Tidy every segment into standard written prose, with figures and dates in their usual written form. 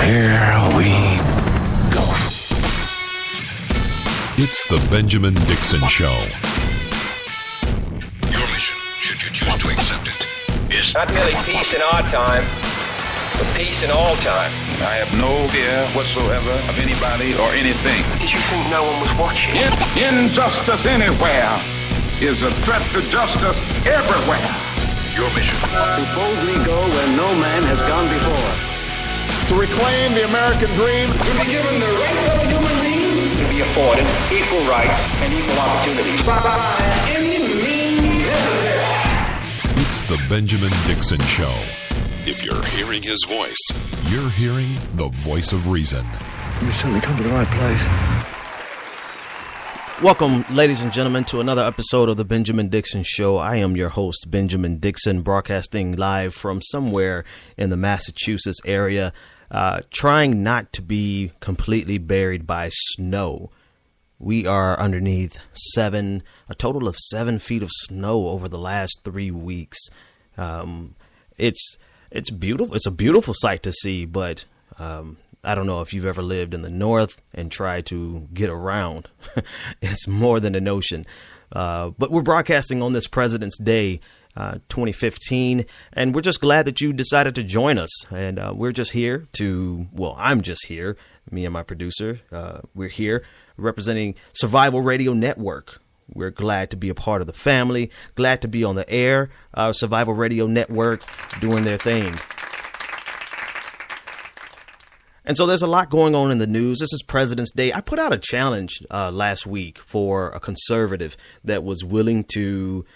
Here we go. It's the Benjamin Dixon Show. Your mission, should you choose to accept it, is not merely peace in our time, but peace in all time. I have no fear whatsoever of anybody or anything. Did you think no one was watching? Injustice anywhere is a threat to justice everywhere. Your mission. To boldly go where no man has gone before. To reclaim the American dream. To be given the right of human beings to be afforded equal rights and equal opportunities. By any means necessary. It's the Benjamin Dixon Show. If you're hearing his voice, you're hearing the voice of reason. You've certainly come to the right place. Welcome, ladies and gentlemen, to another episode of the Benjamin Dixon Show. I am your host, Benjamin Dixon, broadcasting live from somewhere in the Massachusetts area, trying not to be completely buried by snow. We are underneath a total of 7 feet of snow over the last 3 weeks. It's beautiful. It's a beautiful sight to see, but I don't know if you've ever lived in the north and tried to get around. It's more than an ocean. But we're broadcasting on this President's Day, 2015, and we're just glad that you decided to join us. And we're just here I'm just here, me and my producer. We're here representing Survival Radio Network. We're glad to be a part of the family, glad to be on the air. Survival Radio Network doing their thing. And so there's a lot going on in the news. This is President's Day. I put out a challenge last week for a conservative that was willing to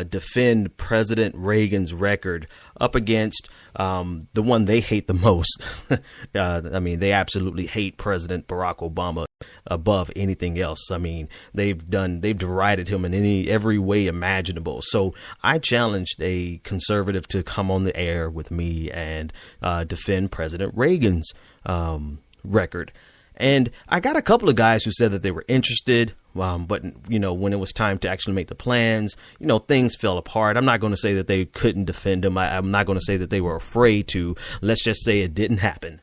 defend President Reagan's record up against the one they hate the most. I mean, they absolutely hate President Barack Obama above anything else. I mean, they've derided him in every way imaginable. So I challenged a conservative to come on the air with me and defend President Reagan's record. And I got a couple of guys who said that they were interested, but, when it was time to actually make the plans, things fell apart. I'm not going to say that they couldn't defend him. I'm not going to say that they were afraid to. Let's just say it didn't happen.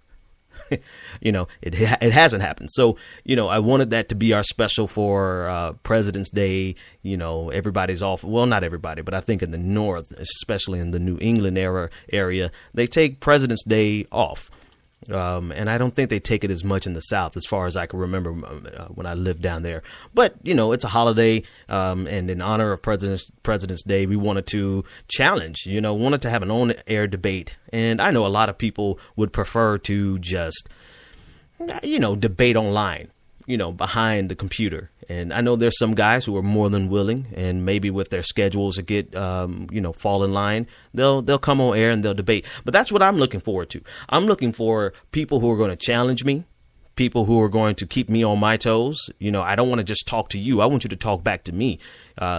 It hasn't happened. So, I wanted that to be our special for President's Day. Everybody's off. Well, not everybody, but I think in the North, especially in the New England area, they take President's Day off. And I don't think they take it as much in the South as far as I can remember when I lived down there. But, it's a holiday. And in honor of President's Day, we wanted to challenge, wanted to have an on-air debate. And I know a lot of people would prefer to just, debate online, behind the computer. And I know there's some guys who are more than willing, and maybe with their schedules to get, fall in line, they'll come on air and they'll debate. But that's what I'm looking forward to. I'm looking for people who are going to challenge me, people who are going to keep me on my toes. I don't want to just talk to you. I want you to talk back to me.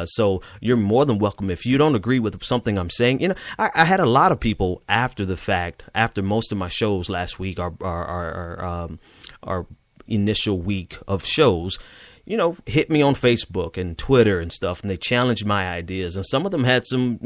So you're more than welcome. If you don't agree with something I'm saying, I had a lot of people after the fact, after most of my shows last week, our initial week of shows, hit me on Facebook and Twitter and stuff, and they challenged my ideas. And some of them had some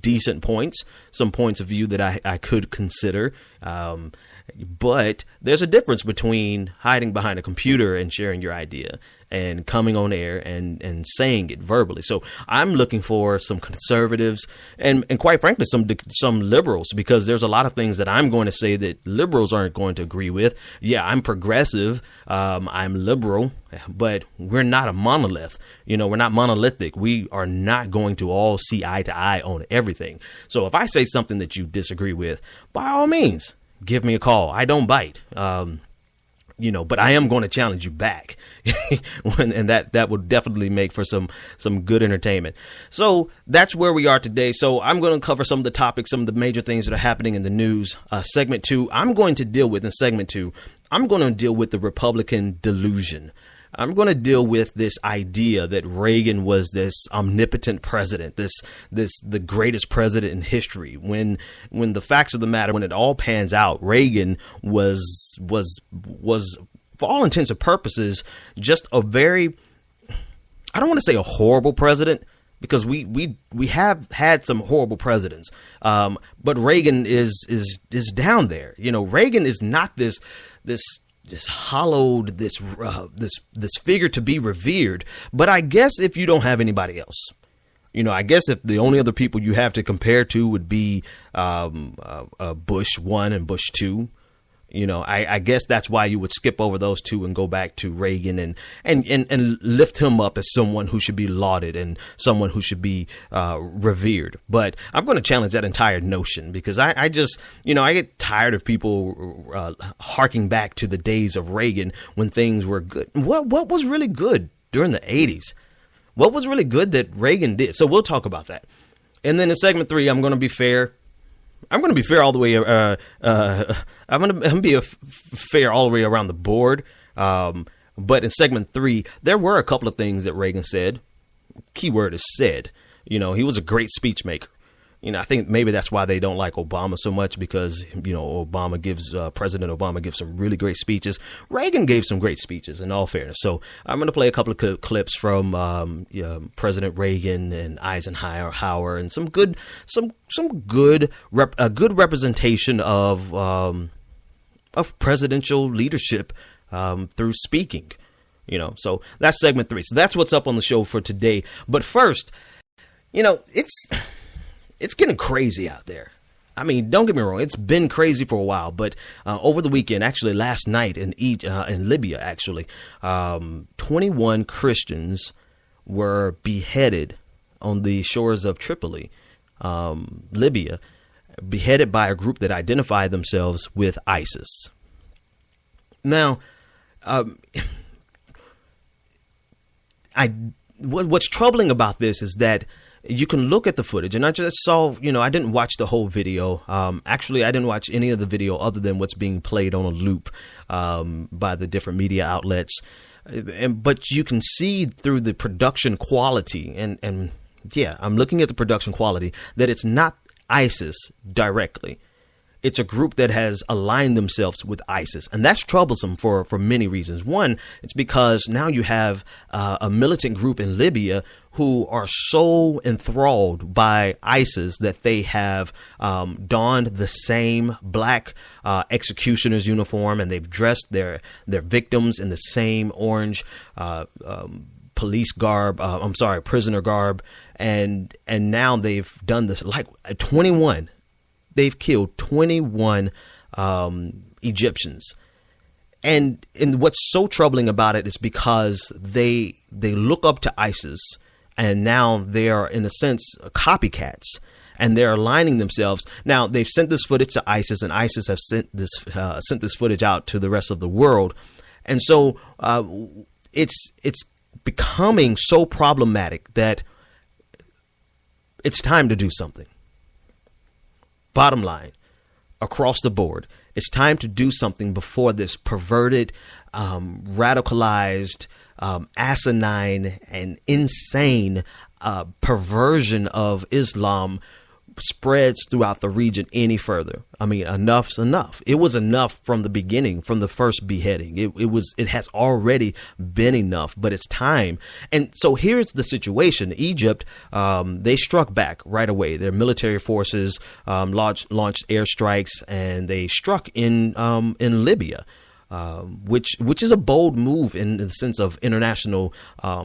decent points, some points of view that I could consider. But there's a difference between hiding behind a computer and sharing your idea and coming on air and saying it verbally. So I'm looking for some conservatives and quite frankly, some liberals, because there's a lot of things that I'm going to say that liberals aren't going to agree with. Yeah, I'm progressive. I'm liberal, but we're not a monolith. We're not monolithic. We are not going to all see eye to eye on everything. So if I say something that you disagree with, by all means, give me a call. I don't bite. But I am going to challenge you back. And that would definitely make for some good entertainment. So that's where we are today. So I'm going to cover some of the topics, some of the major things that are happening in the news. Segment 2, I'm going to deal with the Republican delusion. I'm going to deal with this idea that Reagan was this omnipotent president, the greatest president in history. When the facts of the matter, when it all pans out, Reagan was for all intents and purposes just a very, I don't want to say a horrible president, because we have had some horrible presidents, but Reagan is down there. You know, Reagan is not this hollowed, this figure to be revered. But I guess if you don't have anybody else, you know, I guess if the only other people you have to compare to would be Bush 1 and Bush 2. You know, I guess that's why you would skip over those two and go back to Reagan and lift him up as someone who should be lauded and someone who should be revered. But I'm going to challenge that entire notion, because I just, you know, I get tired of people harking back to the days of Reagan when things were good. What was really good during the 80s? What was really good that Reagan did? So we'll talk about that. And then in segment 3, I'm going to be fair. I'm going to be fair all the way. I'm going to be fair all the way around the board. But in segment 3, there were a couple of things that Reagan said. Keyword is said. You know, he was a great speech maker. You know, I think maybe that's why they don't like Obama so much, because, you know, President Obama gives some really great speeches. Reagan gave some great speeches, in all fairness. So I'm going to play a couple of clips from President Reagan and Eisenhower, and some good representation of presidential leadership through speaking. You know, so that's segment 3. So that's what's up on the show for today. But first, you know, it's getting crazy out there. I mean, don't get me wrong. It's been crazy for a while, but over the weekend, actually last night in Libya, actually, 21 Christians were beheaded on the shores of Tripoli, Libya, beheaded by a group that identified themselves with ISIS. Now, what's troubling about this is that you can look at the footage, and I just saw, you know, I didn't watch the whole video. Actually, I didn't watch any of the video other than what's being played on a loop by the different media outlets. But you can see through the production quality, and yeah, I'm looking at the production quality, that it's not ISIS directly. It's a group that has aligned themselves with ISIS. And that's troublesome for many reasons. One, it's because now you have a militant group in Libya who are so enthralled by ISIS that they have donned the same black executioner's uniform, and they've dressed their victims in the same orange police garb. Prisoner garb. And now they've done this, like 21. They've killed 21 Egyptians. And what's so troubling about it is because they look up to ISIS, and now they are, in a sense, copycats, and they're aligning themselves. Now, they've sent this footage to ISIS, and ISIS have sent this footage out to the rest of the world. And so it's becoming so problematic that it's time to do something. Bottom line, across the board, it's time to do something before this perverted, radicalized, asinine, and insane perversion of Islam spreads throughout the region any further. I mean, enough's enough. It was enough from the beginning, from the first beheading. It has already been enough, but it's time. And so here's the situation. Egypt, they struck back right away. Their military forces launched airstrikes, and they struck in Libya. Which is a bold move in the sense of international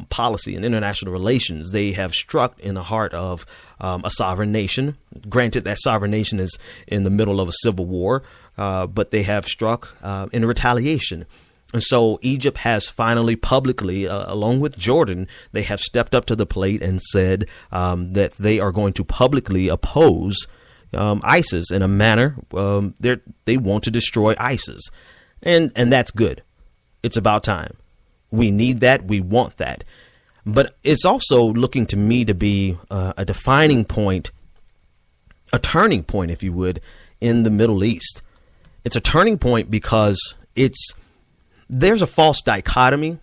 policy and international relations. They have struck in the heart of a sovereign nation. Granted, that sovereign nation is in the middle of a civil war, but they have struck in retaliation. And so Egypt has finally publicly, along with Jordan, they have stepped up to the plate and said that they are going to publicly oppose ISIS in a manner. They want to destroy ISIS. And that's good. It's about time. We need that. We want that. But it's also looking to me to be a defining point, a turning point, if you would, in the Middle East. It's a turning point because there's a false dichotomy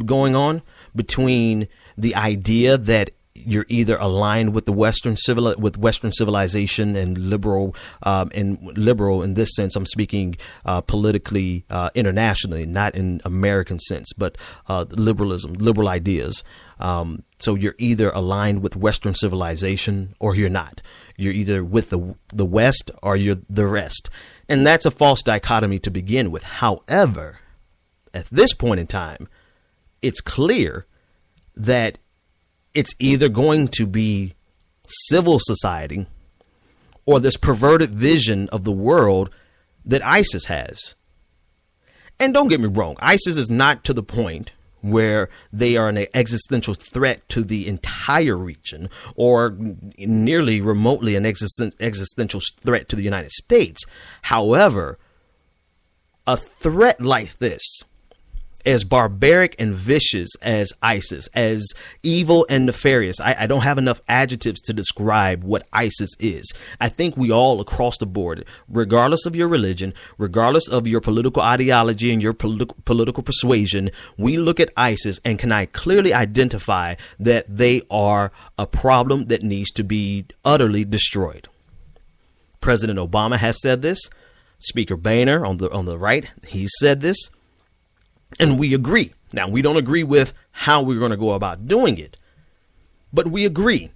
going on between the idea that you're either aligned with the Western civilization and liberal in this sense. I'm speaking politically internationally, not in American sense, but liberal ideas. So you're either aligned with Western civilization or you're not. You're either with the West or you're the rest. And that's a false dichotomy to begin with. However, at this point in time, it's clear that it's either going to be civil society or this perverted vision of the world that ISIS has. And don't get me wrong, ISIS is not to the point where they are an existential threat to the entire region or nearly remotely an existential threat to the United States. However, a threat like this, as barbaric and vicious as ISIS, as evil and nefarious, I don't have enough adjectives to describe what ISIS is. I think we all across the board, regardless of your religion, regardless of your political ideology and your political persuasion, we look at ISIS and can I clearly identify that they are a problem that needs to be utterly destroyed. President Obama has said this. Speaker Boehner on the right, he said this. And we agree. Now, we don't agree with how we're going to go about doing it, but we agree.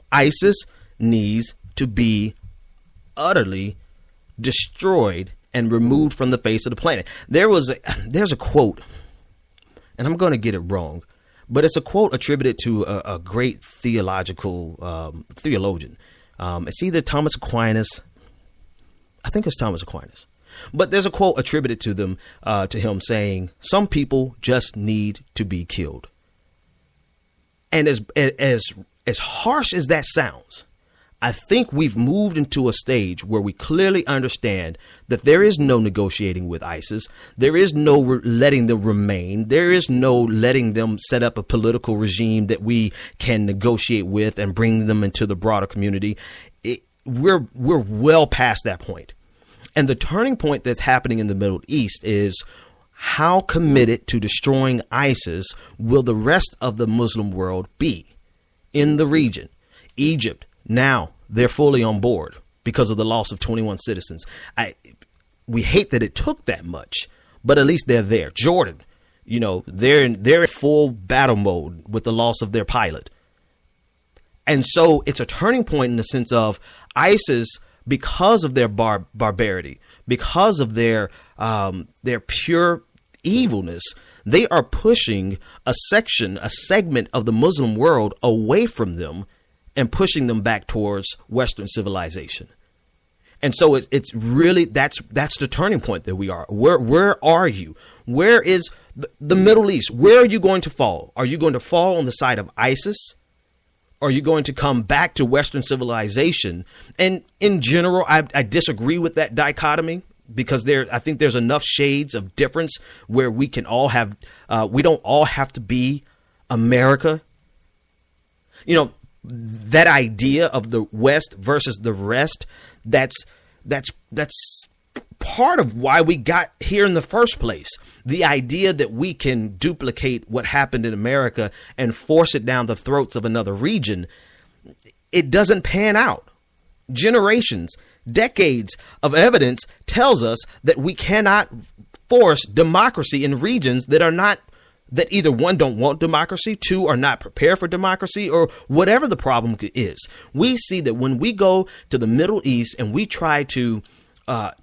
ISIS needs to be utterly destroyed and removed from the face of the planet. There's a quote, and I'm going to get it wrong, but it's a quote attributed to a great theologian. It's either Thomas Aquinas. I think it's Thomas Aquinas. But there's a quote attributed to him saying, some people just need to be killed. And as harsh as that sounds, I think we've moved into a stage where we clearly understand that there is no negotiating with ISIS. There is no letting them remain. There is no letting them set up a political regime that we can negotiate with and bring them into the broader community. We're well past that point. And the turning point that's happening in the Middle East is how committed to destroying ISIS will the rest of the Muslim world be in the region. Egypt, now they're fully on board because of the loss of 21 citizens. We hate that it took that much, but at least they're there. Jordan, they're in full battle mode with the loss of their pilot. And so it's a turning point in the sense of ISIS, because of their barbarity, because of their pure evilness, they are pushing a segment of the Muslim world away from them and pushing them back towards Western civilization. And so it's really that's the turning point that we are. Where are you? Where is the Middle East? Where are you going to fall? Are you going to fall on the side of ISIS? Are you going to come back to Western civilization? And in general, I disagree with that dichotomy because I think there's enough shades of difference where we can all have, we don't all have to be America. That idea of the West versus the rest, that's part of why we got here in the first place. The idea that we can duplicate what happened in America and force it down the throats of another region, it doesn't pan out. Generations, decades of evidence tells us that we cannot force democracy in regions that either one, don't want democracy, two, are not prepared for democracy, or whatever the problem is. We see that when we go to the Middle East and we try to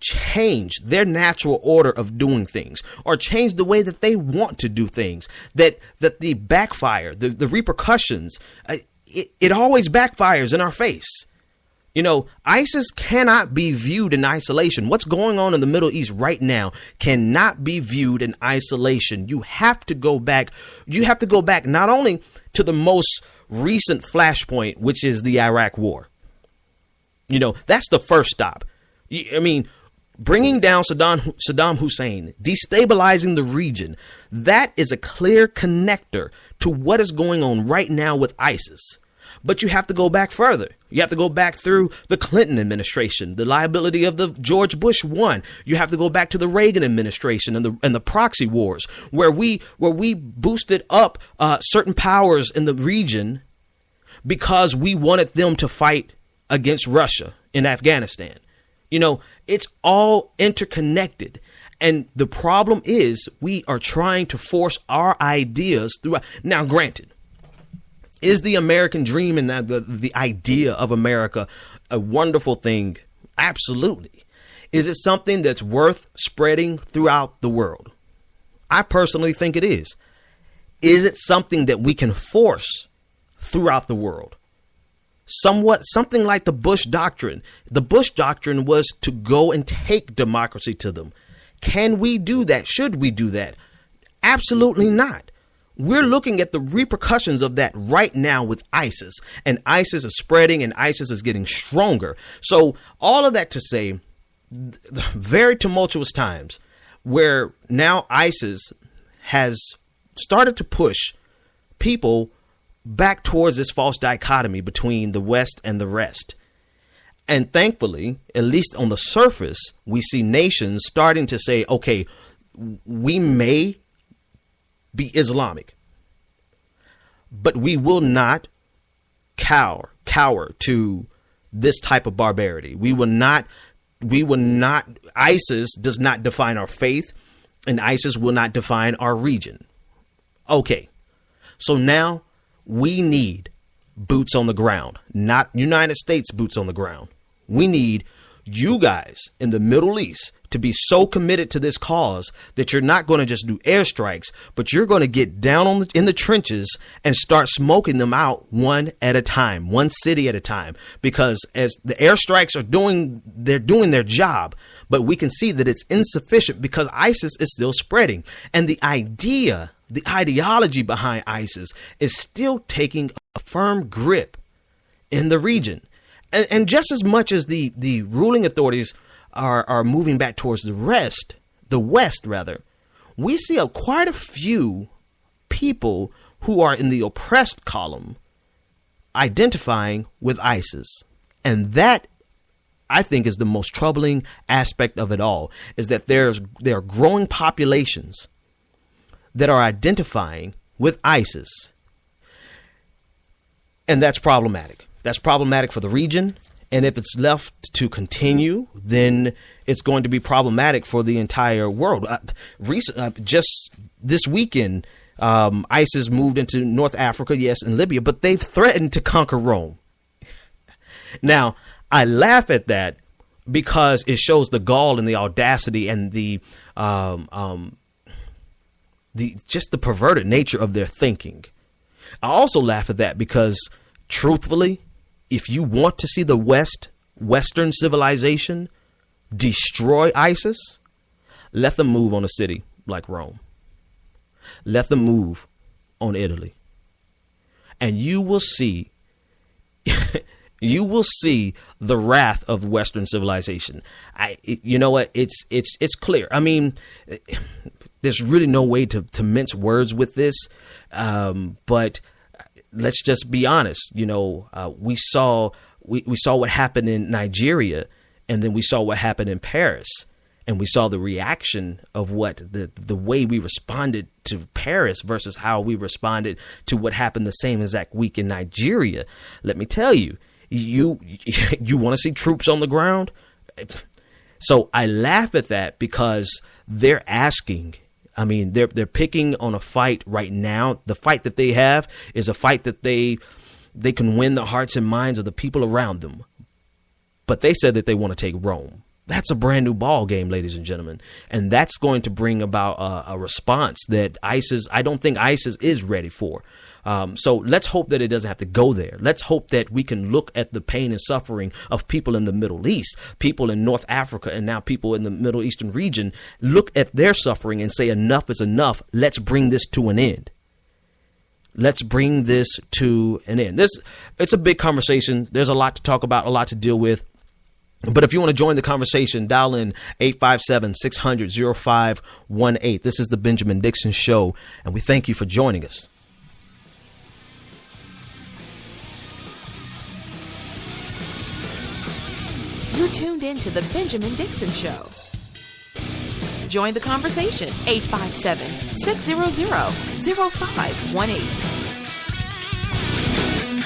change their natural order of doing things or change the way that they want to do things, that the backfire, the repercussions, it always backfires in our face. ISIS cannot be viewed in isolation. What's going on in the Middle East right now cannot be viewed in isolation. You have to go back. You have to go back not only to the most recent flashpoint, which is the Iraq War. That's the first stop. Bringing down Saddam Hussein, destabilizing the region, that is a clear connector to what is going on right now with ISIS. But you have to go back further. You have to go back through the Clinton administration, the liability of the George Bush one. You have to go back to the Reagan administration and the proxy wars, where we boosted up certain powers in the region because we wanted them to fight against Russia in Afghanistan. You know, it's all interconnected. And the problem is we are trying to force our ideas through. Now, granted, is the American dream and the idea of America a wonderful thing? Absolutely. Is it something that's worth spreading throughout the world? I personally think it is. Is it something that we can force throughout the world? Something like the Bush Doctrine. The Bush Doctrine was to go and take democracy to them. Can we do that? Should we do that? Absolutely not. We're looking at the repercussions of that right now with ISIS, and ISIS is spreading and ISIS is getting stronger. So all of that to say, very tumultuous times where now ISIS has started to push people back towards this false dichotomy between the West and the rest. And thankfully, at least on the surface, we see nations starting to say, OK, we may be Islamic, but we will not cower to this type of barbarity. We will not. ISIS does not define our faith, and ISIS will not define our region. OK, so now we need boots on the ground, not United States boots on the ground. We need you guys in the Middle East to be so committed to this cause that you're not going to just do airstrikes, but you're going to get down in the trenches and start smoking them out one at a time, one city at a time, because as the airstrikes they're doing their job, but we can see that it's insufficient because ISIS is still spreading. And the ideology behind ISIS is still taking a firm grip in the region. And just as much as the ruling authorities are moving back towards the West, we see quite a few people who are in the oppressed column identifying with ISIS. And that, I think, is the most troubling aspect of it all, is that there are growing populations that are identifying with ISIS. And that's problematic. That's problematic for the region. And if it's left to continue, then it's going to be problematic for the entire world. Just this weekend, ISIS moved into North Africa, yes, and Libya, but they've threatened to conquer Rome. Now, I laugh at that because it shows the gall and the audacity and the perverted nature of their thinking. I also laugh at that because, truthfully, if you want to see the Western civilization destroy ISIS, let them move on a city like Rome. Let them move on Italy. And you will see the wrath of Western civilization. You know what? It's clear. I mean, there's really no way to mince words with this. But let's just be honest. You know, we saw what happened in Nigeria, and then we saw what happened in Paris, and we saw the reaction of what the way we responded to Paris versus how we responded to what happened the same exact week in Nigeria. Let me tell you, you want to see troops on the ground? So I laugh at that because they're asking. I mean, they're picking on a fight right now. The fight that they have is a fight that they can win the hearts and minds of the people around them. But they said that they want to take Rome. That's a brand new ball game, ladies and gentlemen. And that's going to bring about a response that I don't think ISIS is ready for. So let's hope that it doesn't have to go there. Let's hope that we can look at the pain and suffering of people in the Middle East, people in North Africa, and now people in the Middle Eastern region. Look at their suffering and say enough is enough. Let's bring this to an end. Let's bring this to an end. It's a big conversation. There's a lot to talk about, a lot to deal with. But if you want to join the conversation, dial in 857-600-0518. This is the Benjamin Dixon Show, and we thank you for joining us. You're tuned in to the Benjamin Dixon Show. Join the conversation, 857-600-0518.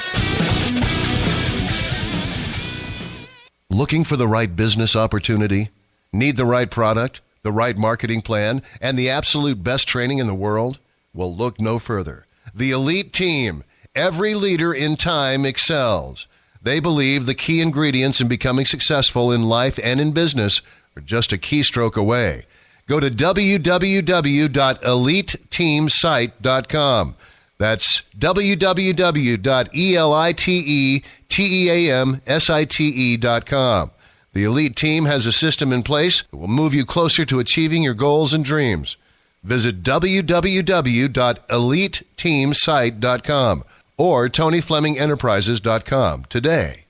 Looking for the right business opportunity? Need the right product, the right marketing plan, and the absolute best training in the world? Well, look no further. The Elite Team. Every leader in time excels. They believe the key ingredients in becoming successful in life and in business are just a keystroke away. Go to www.eliteteamsite.com. That's www.eliteteamsite.com. The Elite Team has a system in place that will move you closer to achieving your goals and dreams. Visit www.eliteteamsite.com or TonyFlemingEnterprises.com today.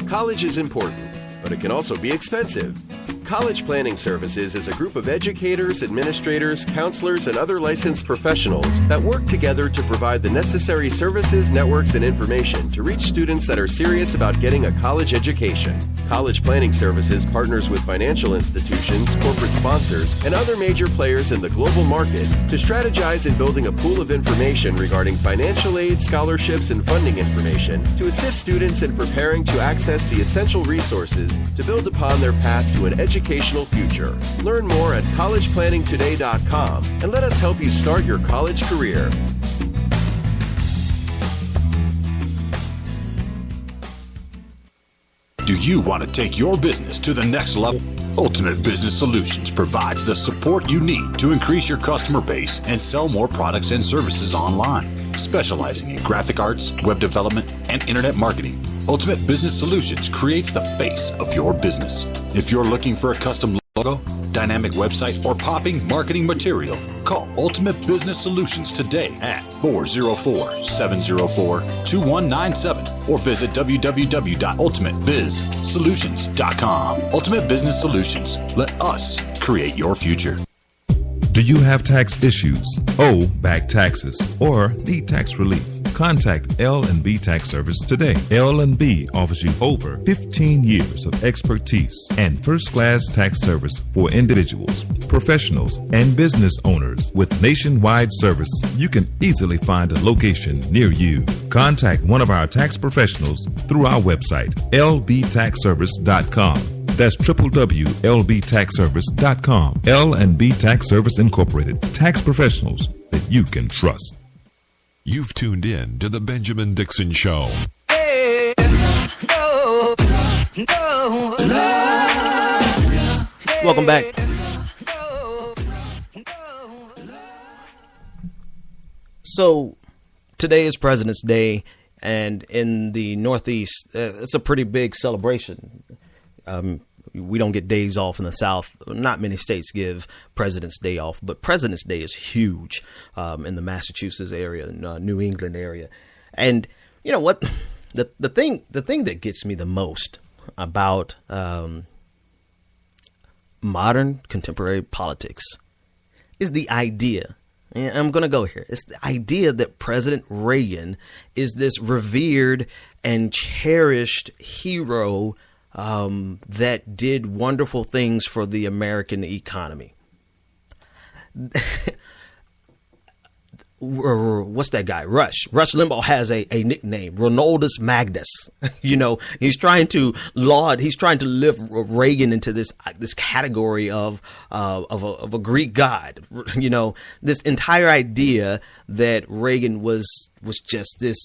College is important, but it can also be expensive. College Planning Services is a group of educators, administrators, counselors, and other licensed professionals that work together to provide the necessary services, networks, and information to reach students that are serious about getting a college education. College Planning Services partners with financial institutions, corporate sponsors, and other major players in the global market to strategize in building a pool of information regarding financial aid, scholarships, and funding information to assist students in preparing to access the essential resources to build upon their path to an educational future. Learn more at collegeplanningtoday.com and let us help you start your college career. Do you want to take your business to the next level? Ultimate Business Solutions provides the support you need to increase your customer base and sell more products and services online. Specializing in graphic arts, web development, and internet marketing, Ultimate Business Solutions creates the face of your business. If you're looking for a custom logo, dynamic website, or popping marketing material, call Ultimate Business Solutions today at 404-704-2197 or visit www.ultimatebizsolutions.com. Ultimate Business Solutions. Let us create your future. Do you have tax issues, owe back taxes, or need tax relief? Contact L&B Tax Service today. L&B offers you over 15 years of expertise and first-class tax service for individuals, professionals, and business owners. With nationwide service, you can easily find a location near you. Contact one of our tax professionals through our website, lbtaxservice.com. That's www.lbtaxservice.com. L&B Tax Service Incorporated. Tax professionals that you can trust. You've tuned in to The Benjamin Dixon Show. Welcome back. So, today is President's Day, and in the Northeast, it's a pretty big celebration. We don't get days off in the South. Not many states give President's Day off, but President's Day is huge in the Massachusetts area, New England area. And you know what? The thing that gets me the most about modern contemporary politics is the idea. And I'm going to go here. It's the idea that President Reagan is this revered and cherished hero that did wonderful things for the American economy. What's that guy? Rush Limbaugh has a nickname, Ronaldus Magnus. You know, he's trying to lift Reagan into this category of a Greek god. You know, this entire idea that Reagan was just this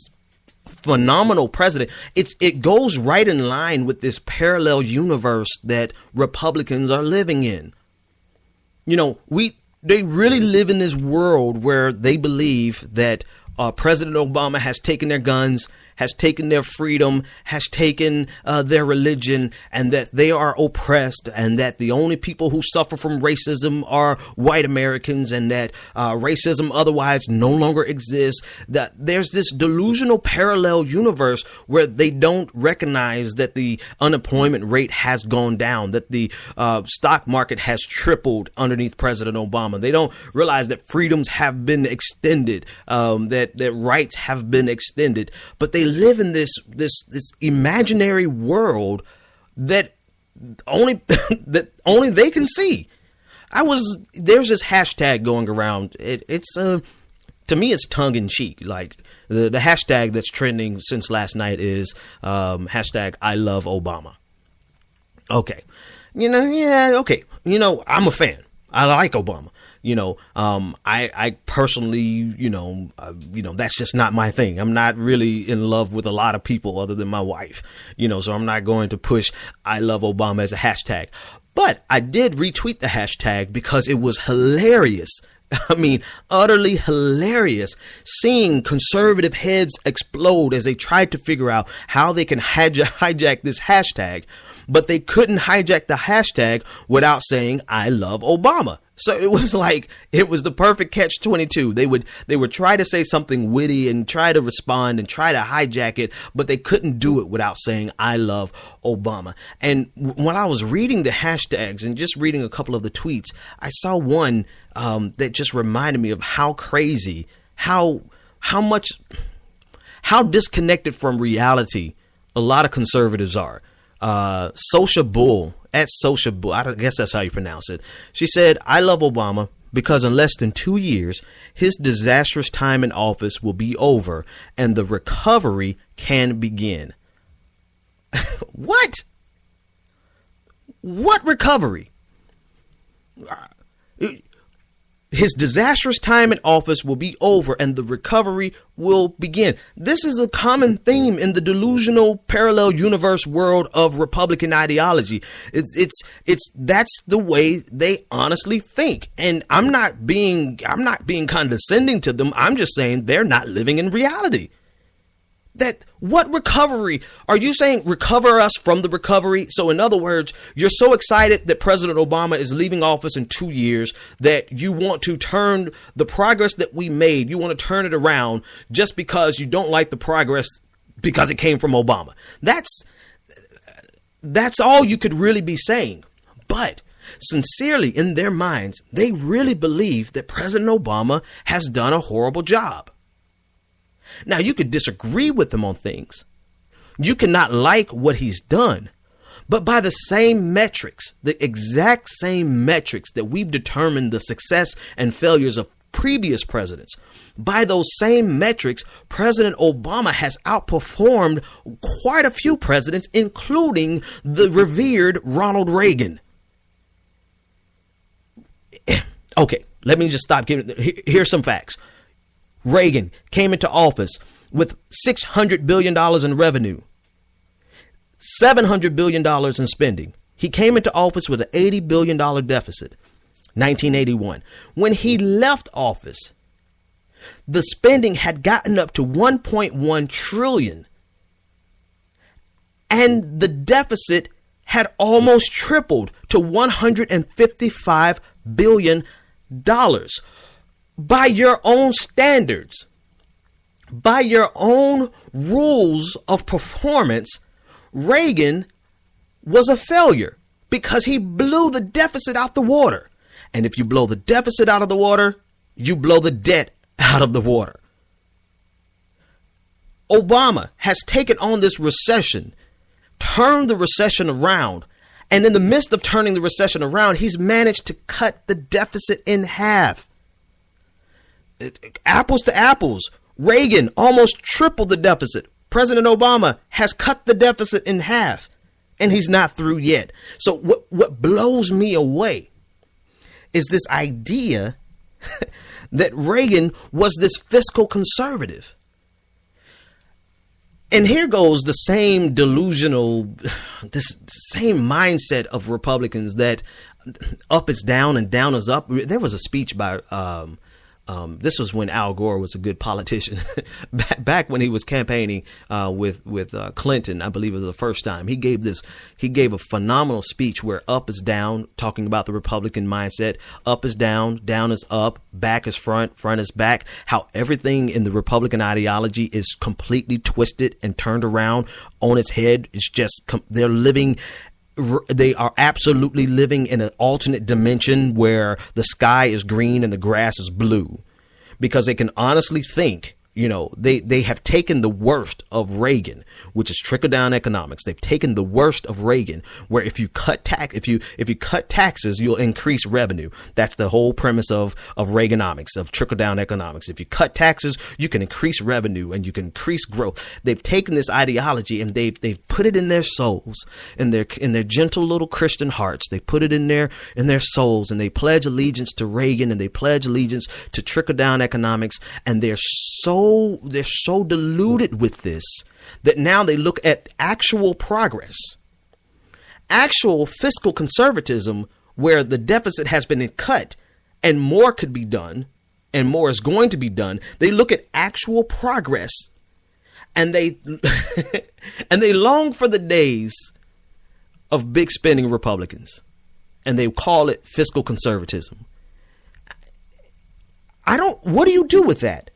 phenomenal president. It goes right in line with this parallel universe that Republicans are living in. You know, they really live in this world where they believe that President Obama has taken their guns, has taken their freedom, has taken their religion, and that they are oppressed, and that the only people who suffer from racism are white Americans, and that racism otherwise no longer exists. That there's this delusional parallel universe where they don't recognize that the unemployment rate has gone down, that the stock market has tripled underneath President Obama. They don't realize that freedoms have been extended, that rights have been extended, but they live in this imaginary world that only they can see. There's this hashtag going around. It's to me, it's tongue in cheek. Like, The hashtag that's trending since last night is hashtag I love Obama. Okay. Okay. I'm a fan. I like Obama. I personally, that's just not my thing. I'm not really in love with a lot of people other than my wife, so I'm not going to push I love Obama as a hashtag. But I did retweet the hashtag because it was hilarious. I mean, utterly hilarious seeing conservative heads explode as they tried to figure out how they can hijack this hashtag, but they couldn't hijack the hashtag without saying, I love Obama. So it was the perfect catch-22. They would try to say something witty and try to respond and try to hijack it, but they couldn't do it without saying, I love Obama. And when I was reading the hashtags and just reading a couple of the tweets, I saw one that just reminded me of how crazy, how disconnected from reality a lot of conservatives are. Social Bull, I guess that's how you pronounce it. She said, I love Obama because in less than 2 years, his disastrous time in office will be over and the recovery can begin. What? What recovery? His disastrous time in office will be over and the recovery will begin. This is a common theme in the delusional parallel universe world of Republican ideology. That's the way they honestly think. And I'm not being condescending to them. I'm just saying they're not living in reality. What recovery? Are you saying recover us from the recovery? So in other words, you're so excited that President Obama is leaving office in 2 years that you want to turn the progress that we made, you want to turn it around just because you don't like the progress because it came from Obama. That's all you could really be saying. But sincerely in their minds, they really believe that President Obama has done a horrible job. Now, you could disagree with him on things. You cannot like what he's done. But by the same metrics, the exact same metrics that we've determined the success and failures of previous presidents, by those same metrics, President Obama has outperformed quite a few presidents, including the revered Ronald Reagan. Okay, let me just stop giving. Here's some facts. Reagan came into office with $600 billion in revenue, $700 billion in spending. He came into office with an $80 billion deficit, 1981. When he left office, the spending had gotten up to $1.1 trillion, and the deficit had almost tripled to $155 billion. By your own standards, by your own rules of performance, Reagan was a failure because he blew the deficit out the water. And if you blow the deficit out of the water, you blow the debt out of the water. Obama has taken on this recession, turned the recession around, and in the midst of turning the recession around, he's managed to cut the deficit in half. Apples to apples, Reagan almost tripled the deficit. President Obama has cut the deficit in half, and he's not through yet. So what blows me away is this idea that Reagan was this fiscal conservative. And here goes the same delusional, this same mindset of Republicans that up is down and down is up. There was a speech by this was when Al Gore was a good politician. back when he was campaigning with Clinton, I believe it was the first time. He gave a phenomenal speech where up is down, talking about the Republican mindset. Up is down, down is up, back is front, front is back. How everything in the Republican ideology is completely twisted and turned around on its head. It's just they are absolutely living in an alternate dimension where the sky is green and the grass is blue, because they can honestly think, they have taken the worst of Reagan, which is trickle down economics. They've taken the worst of Reagan, where if you cut taxes, you'll increase revenue. That's the whole premise of Reaganomics, of trickle down economics. If you cut taxes, you can increase revenue and you can increase growth. They've taken this ideology and they've put it in their souls, in their gentle little Christian hearts. They put it in their souls, and they pledge allegiance to Reagan, and they pledge allegiance to trickle down economics. And they're so deluded with this that now they look at actual progress, actual fiscal conservatism, where the deficit has been cut and more could be done and more is going to be done. They look at actual progress and they and they long for the days of big spending Republicans, and they call it fiscal conservatism. What do you do with that?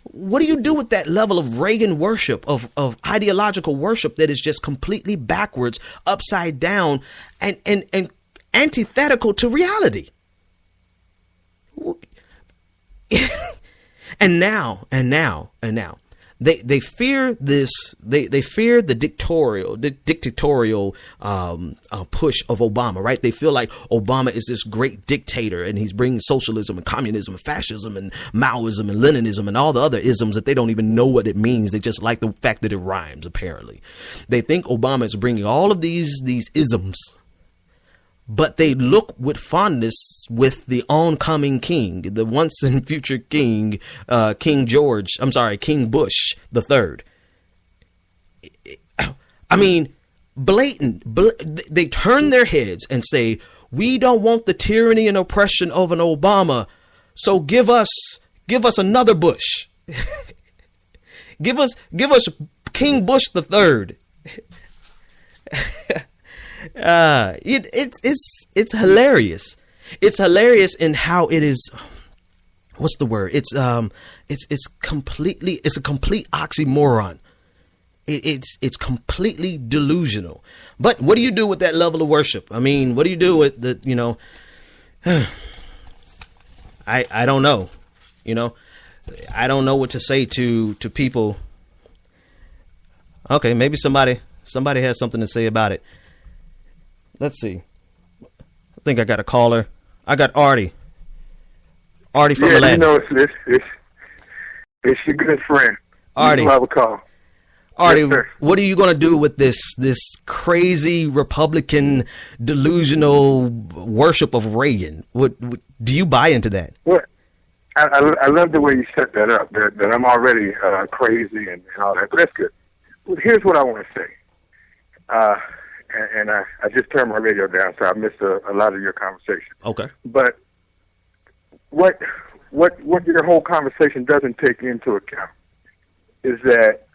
What do you do with that level of Reagan worship, of ideological worship that is just completely backwards, upside down, and antithetical to reality? And now, they fear this. They fear the dictatorial push of Obama, right? They feel like Obama is this great dictator, and he's bringing socialism and communism and fascism and Maoism and Leninism and all the other isms that they don't even know what it means. They just like the fact that it rhymes. Apparently, they think Obama is bringing all of these isms. But they look with fondness with the oncoming king, the once and future king, King Bush the third. I mean, they turn their heads and say, we don't want the tyranny and oppression of an Obama, so give us another Bush. give us King Bush the third. It's hilarious. It's hilarious in how it is. What's the word? It's a complete oxymoron. It's completely delusional. But what do you do with that level of worship? I mean, what do you do with the, I don't know. I don't know what to say to people. Okay, maybe somebody has something to say about it. Let's see. I think I got a caller. I got Artie. Artie from Atlanta. It's your good friend. Artie. You have a call. Artie, yes, what are you going to do with this crazy Republican delusional worship of Reagan? What do you buy into that? Well, I love the way you set that up. That I'm already crazy and all that. But that's good. Well, here's what I want to say. And I just turned my radio down, so I missed a lot of your conversation. Okay. But what your whole conversation doesn't take into account is that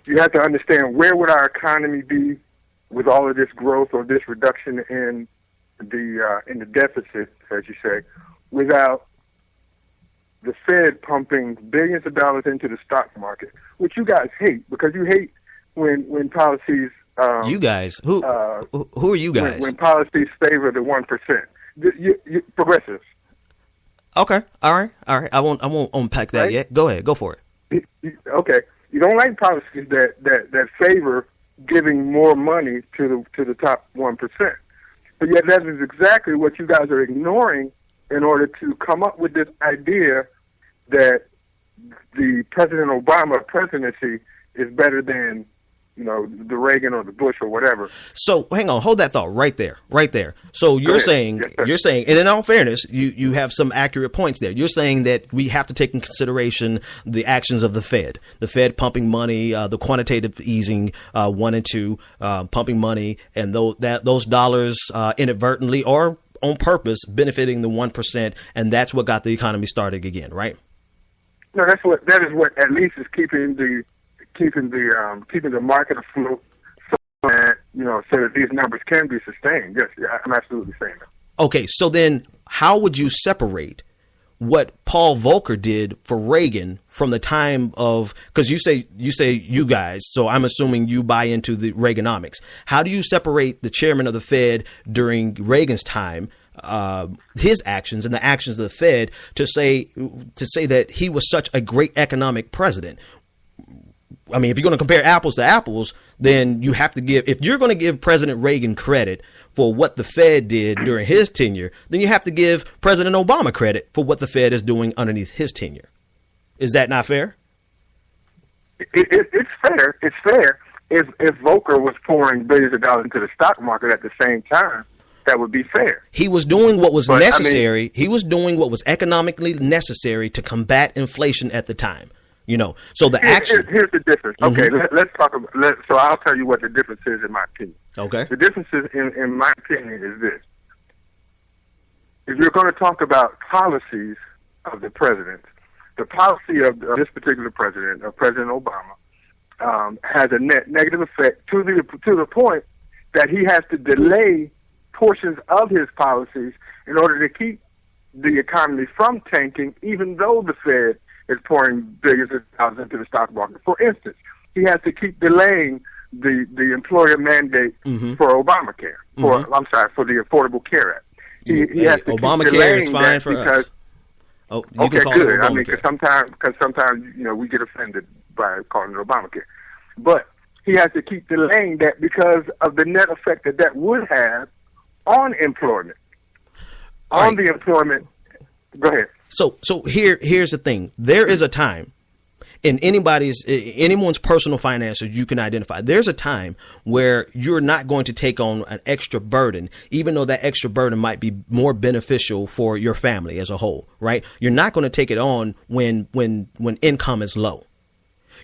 you have to understand, where would our economy be with all of this growth or this reduction in the deficit, as you say, without the Fed pumping billions of dollars into the stock market, which you guys hate, because you hate when policies. You guys, who are you guys? When policies favor the 1%, progressives. Okay, all right. I won't unpack that yet. Go ahead, go for it. Okay, you don't like policies that favor giving more money to the top 1%, but yet that is exactly what you guys are ignoring in order to come up with this idea that the President Obama presidency is better than the Reagan or the Bush or whatever. So hang on, hold that thought right there. So you're saying, and in all fairness, you have some accurate points there. You're saying that we have to take in consideration the actions of the Fed pumping money, the quantitative easing 1 and 2, pumping money, and those dollars inadvertently or on purpose benefiting the 1%, and that's what got the economy started again, right? No, that is what at least is keeping the market afloat, so that these numbers can be sustained. Yes, I'm absolutely saying that. Okay, so then how would you separate what Paul Volcker did for Reagan from the time of, because you say you guys, so I'm assuming you buy into the Reaganomics. How do you separate the chairman of the Fed during Reagan's time his actions and the actions of the Fed to say that he was such a great economic president. I mean, if you're going to compare apples to apples, then you have to if you're going to give President Reagan credit for what the Fed did during his tenure, then you have to give President Obama credit for what the Fed is doing underneath his tenure. Is that not fair? It's fair. It's fair. If Volcker was pouring billions of dollars into the stock market at the same time, that would be fair. He was doing what was necessary. He was doing what was economically necessary to combat inflation at the time. So the action. Here's the difference. Okay, let's talk about. So I'll tell you what the difference is in my opinion. Okay. The difference is, in my opinion, is this: if you're going to talk about policies of the president, the policy of this particular president, of President Obama, has a negative effect to the point that he has to delay portions of his policies in order to keep the economy from tanking, even though the Fed is pouring billions of dollars into the stock market. For instance, he has to keep delaying the employer mandate for Obamacare, for the Affordable Care Act. He has to Obamacare is fine for us. Oh, you okay, can call good. it I mean, because sometimes we get offended by calling it Obamacare, but he has to keep delaying that because of the net effect that would have on employment. On the employment. Go ahead. So here's the thing. There is a time in anyone's personal finances you can identify. There's a time where you're not going to take on an extra burden, even though that extra burden might be more beneficial for your family as a whole, right? You're not going to take it on when income is low.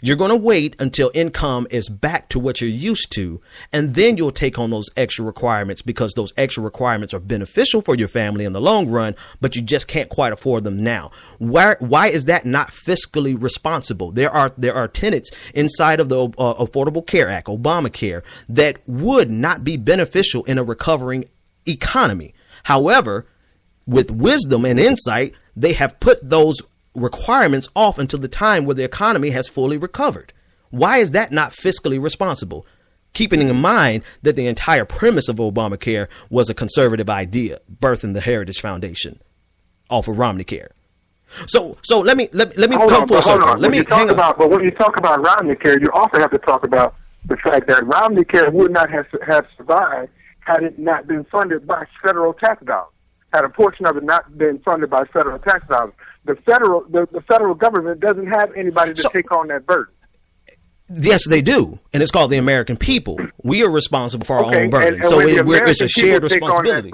You're going to wait until income is back to what you're used to, and then you'll take on those extra requirements because those extra requirements are beneficial for your family in the long run, but you just can't quite afford them now. Why is that not fiscally responsible? There are tenets inside of the Affordable Care Act, Obamacare, that would not be beneficial in a recovering economy. However, with wisdom and insight, they have put those requirements off until the time where the economy has fully recovered. Why is that not fiscally responsible? Keeping in mind that the entire premise of Obamacare was a conservative idea, birthed in the Heritage Foundation, off of Romney Care. So let me come full circle. But when you talk about Romney Care, you also have to talk about the fact that Romney Care would not have survived had it not been funded by federal tax dollars. Had a portion of it not been funded by federal tax dollars. The federal government doesn't have anybody to take on that burden. Yes, they do, and it's called the American people. We are responsible for our own burden, and so it's a shared responsibility.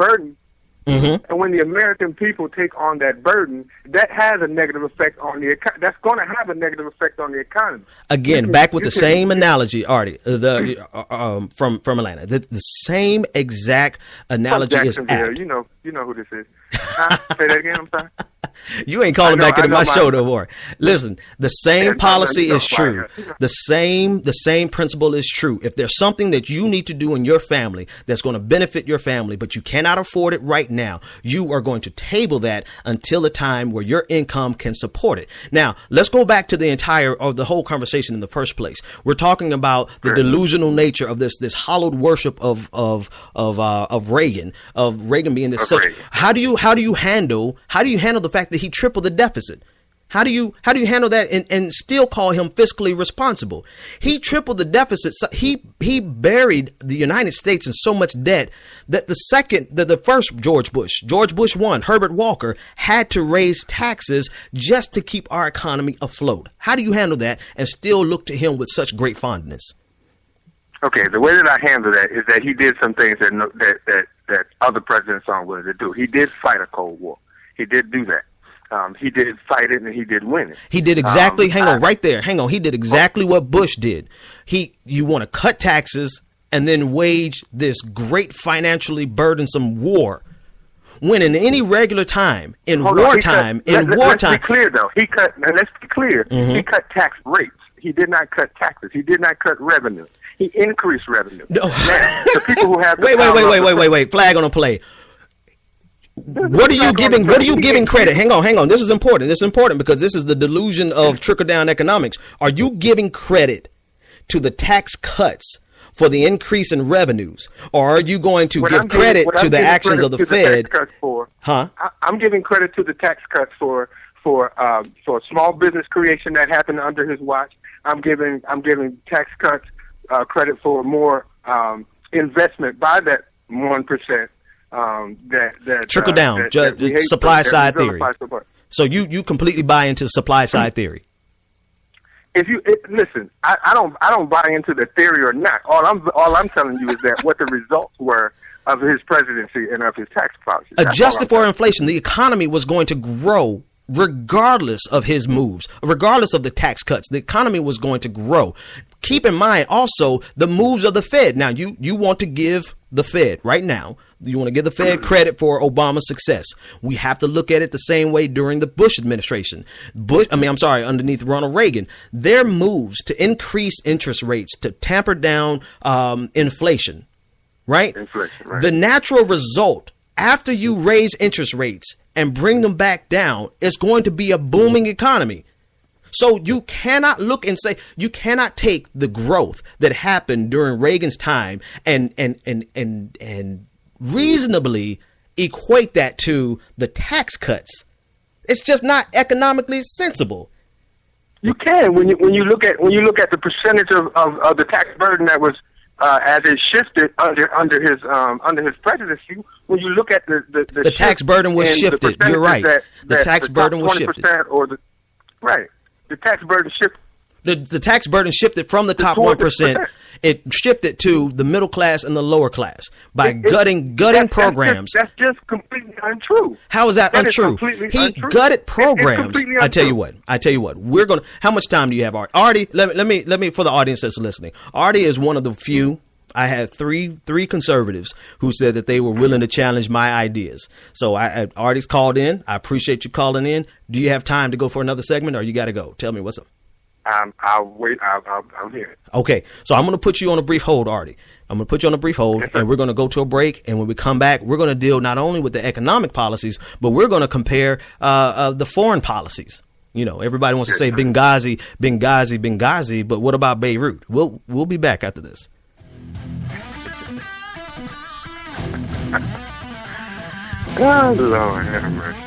And when the American people take on that burden, that has a negative effect on the economy. That's going to have a negative effect on the economy. Again, back with the same analogy, Artie, from Atlanta. The same exact analogy is apt. You know who this is. Say that again. I'm sorry. You ain't calling back into my show no more. Listen, the same policy is true. The same principle is true. If there's something that you need to do in your family that's going to benefit your family, but you cannot afford it right now, you are going to table that until the time where your income can support it. Now, let's go back to the whole conversation in the first place. We're talking about the delusional nature of this hollowed worship of Reagan being this such. How do you handle the fact that he tripled the deficit? How do you handle that and still call him fiscally responsible? He tripled the deficit. He buried the United States in so much debt that the first George Bush 1, Herbert Walker, had to raise taxes just to keep our economy afloat. How do you handle that and still look to him with such great fondness? Okay, the way that I handle that is that he did some things that other presidents aren't willing to do. He did fight a Cold War. He did do that. He did fight it and he did win it. He did exactly. He did exactly what Bush did. You want to cut taxes and then wage this great financially burdensome war. When in any regular time, wartime. Let's be clear though. Let's be clear. He cut tax rates. He did not cut taxes. He did not cut revenue. He increased revenue. No. Now, the people who have wait. Flag on a play. What are you giving credit? Hang on. This is important because this is the delusion of trickle down economics. Are you giving credit to the tax cuts for the increase in revenues, or are you going to give credit to the actions of the Fed? I'm giving credit to the tax cuts for small business creation that happened under his watch. I'm giving tax cuts credit for more investment by that 1%. That trickle down, supply side theory. So you completely buy into supply side theory. Listen, I don't buy into the theory or not. All I'm telling you is that what the results were of his presidency and of his tax policy. Adjusted for inflation, the economy was going to grow regardless of his moves, regardless of the tax cuts. The economy was going to grow. Keep in mind also the moves of the Fed. Now, you want to give the Fed right now, you want to give the Fed credit for Obama's success. We have to look at it the same way during the Bush administration. Underneath Ronald Reagan, their moves to increase interest rates, to tamper down inflation, right? Inflation, right. The natural result after you raise interest rates and bring them back down is going to be a booming economy. So you cannot look and say, you cannot take the growth that happened during Reagan's time and reasonably equate that to the tax cuts. It's just not economically sensible. You can when you look at the percentage of the tax burden that was as it shifted under his presidency. When you look at the tax burden was shifted. You're right. The tax burden was shifted. The tax burden shifted. The tax burden shifted from the top 1%. It shifted to the middle class and the lower class by gutting programs. That's just completely untrue. How is that untrue? He gutted programs. I tell you what. We're gonna. How much time do you have, Art? Artie, let me for the audience that's listening. Artie is one of the few. I had three conservatives who said that they were willing to challenge my ideas. So Artie's called in. I appreciate you calling in. Do you have time to go for another segment, or you got to go? Tell me what's up. I'll wait. I'm here. Okay, so I'm going to put you on a brief hold, Artie. I'm going to put you on a brief hold, and we're going to go to a break. And when we come back, we're going to deal not only with the economic policies, but we're going to compare the foreign policies. You know, everybody wants to say Benghazi, but what about Beirut? We'll be back after this. Oh, Lord have mercy.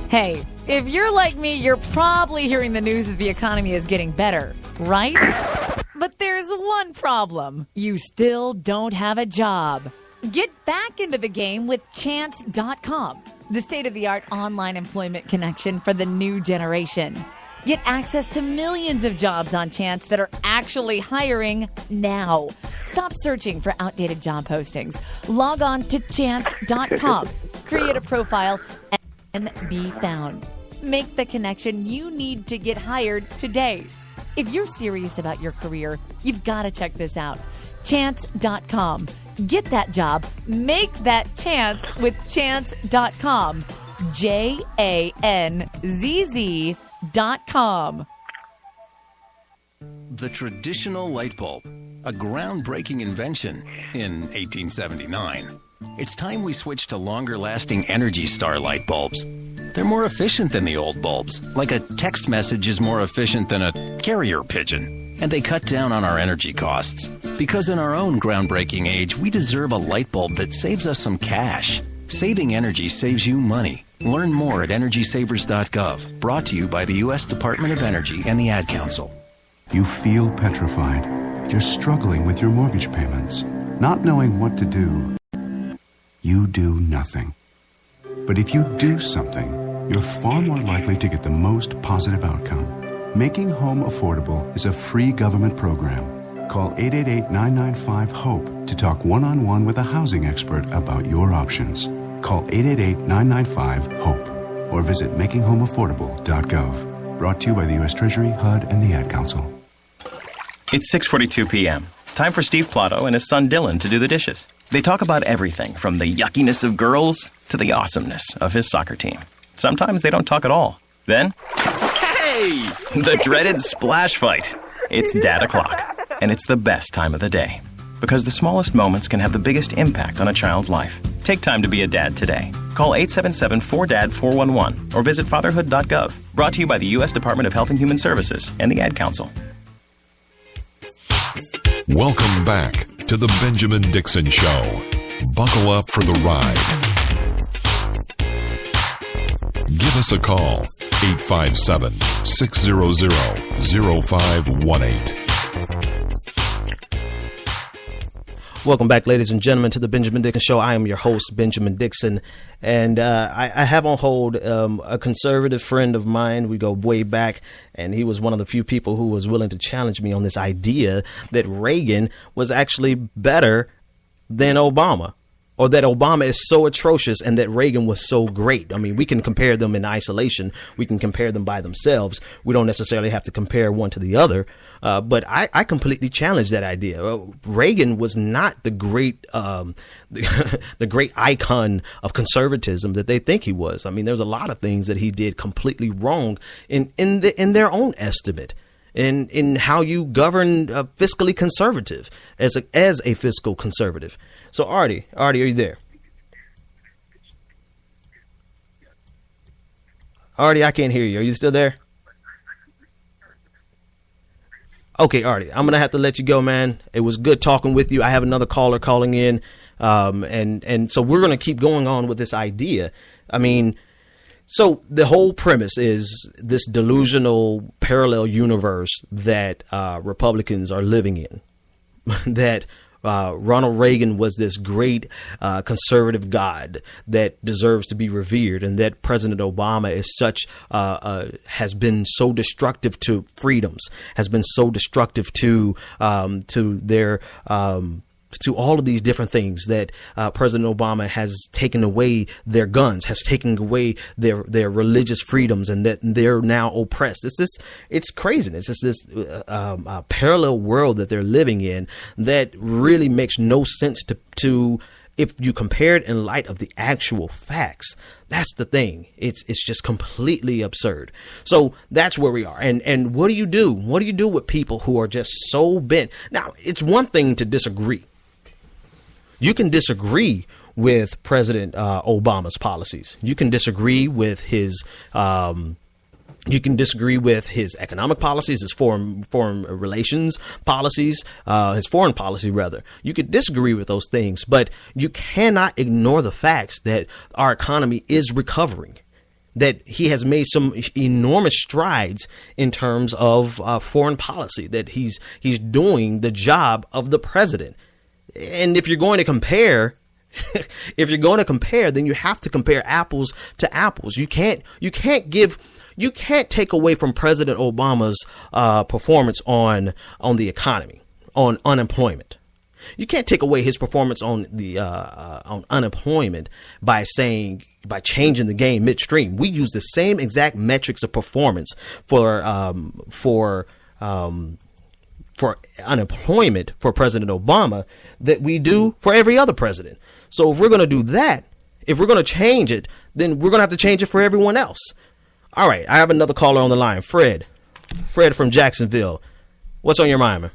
Hey, if you're like me, you're probably hearing the news that the economy is getting better, right? But there's one problem. You still don't have a job. Get back into the game with Chance.com, the state-of-the-art online employment connection for the new generation. Get access to millions of jobs on Chance that are actually hiring now. Stop searching for outdated job postings. Log on to Chance.com. Create a profile and be found. Make the connection you need to get hired today. If you're serious about your career, you've got to check this out. Chance.com. Get that job. Make that chance with Chance.com. JANZZ.com. The traditional light bulb, a groundbreaking invention in 1879. It's time we switch to longer-lasting Energy Star light bulbs. They're more efficient than the old bulbs, like a text message is more efficient than a carrier pigeon. And they cut down on our energy costs. Because in our own groundbreaking age, we deserve a light bulb that saves us some cash. Saving energy saves you money. Learn more at EnergySavers.gov. Brought to you by the U.S. Department of Energy and the Ad Council. You feel petrified. You're struggling with your mortgage payments, not knowing what to do. You do nothing. But if you do something, you're far more likely to get the most positive outcome. Making Home Affordable is a free government program. Call 888-995-HOPE to talk one-on-one with a housing expert about your options. Call 888-995-HOPE or visit makinghomeaffordable.gov. Brought to you by the U.S. Treasury, HUD, and the Ad Council. It's 6:42 p.m. Time for Steve Plotto and his son Dylan to do the dishes. They talk about everything from the yuckiness of girls to the awesomeness of his soccer team. Sometimes they don't talk at all. Then, hey! The dreaded splash fight. It's Dad o'clock. And it's the best time of the day. Because the smallest moments can have the biggest impact on a child's life. Take time to be a dad today. Call 877-4DAD-411 or visit fatherhood.gov. Brought to you by the U.S. Department of Health and Human Services and the Ad Council. Welcome back to the Benjamin Dixon Show. Buckle up for the ride. Give us a call, 857-600-0518. Welcome back, ladies and gentlemen, to the Benjamin Dixon Show. I am your host, Benjamin Dixon, and I have on hold a conservative friend of mine. We go way back, and he was one of the few people who was willing to challenge me on this idea that Reagan was actually better than Obama, or that Obama is so atrocious and that Reagan was so great. I mean, we can compare them in isolation. We can compare them by themselves. We don't necessarily have to compare one to the other. But I completely challenge that idea. Reagan was not the great the great icon of conservatism that they think he was. I mean, there's a lot of things that he did completely wrong in their own estimate. In how you govern fiscally conservative as a fiscal conservative. So Artie, are you there? Artie, I can't hear you. Are you still there? Okay, Artie, I'm gonna have to let you go, man. It was good talking with you. I have another caller calling in, and so we're gonna keep going on with this idea. I mean, so the whole premise is this delusional parallel universe that Republicans are living in, that Ronald Reagan was this great conservative god that deserves to be revered, and that President Obama is has been so destructive to freedoms, has been so destructive to their to all of these different things, that President Obama has taken away their guns, has taken away their religious freedoms, and that they're now oppressed. It's craziness. It's this parallel world that they're living in that really makes no sense to if you compare it in light of the actual facts. That's the thing. It's just completely absurd. So that's where we are. And what do you do? What do you do with people who are just so bent? Now, it's one thing to disagree. You can disagree with President Obama's policies. You can disagree with his economic policies, his foreign relations policies, his foreign policy rather. You could disagree with those things, but you cannot ignore the facts that our economy is recovering, that he has made some enormous strides in terms of foreign policy, that he's doing the job of the president. And if you're going to compare, then you have to compare apples to apples. You can't take away from President Obama's performance on the economy, on unemployment. You can't take away his performance on the on unemployment by changing the game midstream. We use the same exact metrics of performance for unemployment for President Obama that we do for every other president. So if we're going to do that, if we're going to change it, then we're going to have to change it for everyone else. All right, I have another caller on the line, Fred from Jacksonville. What's on your mind, man?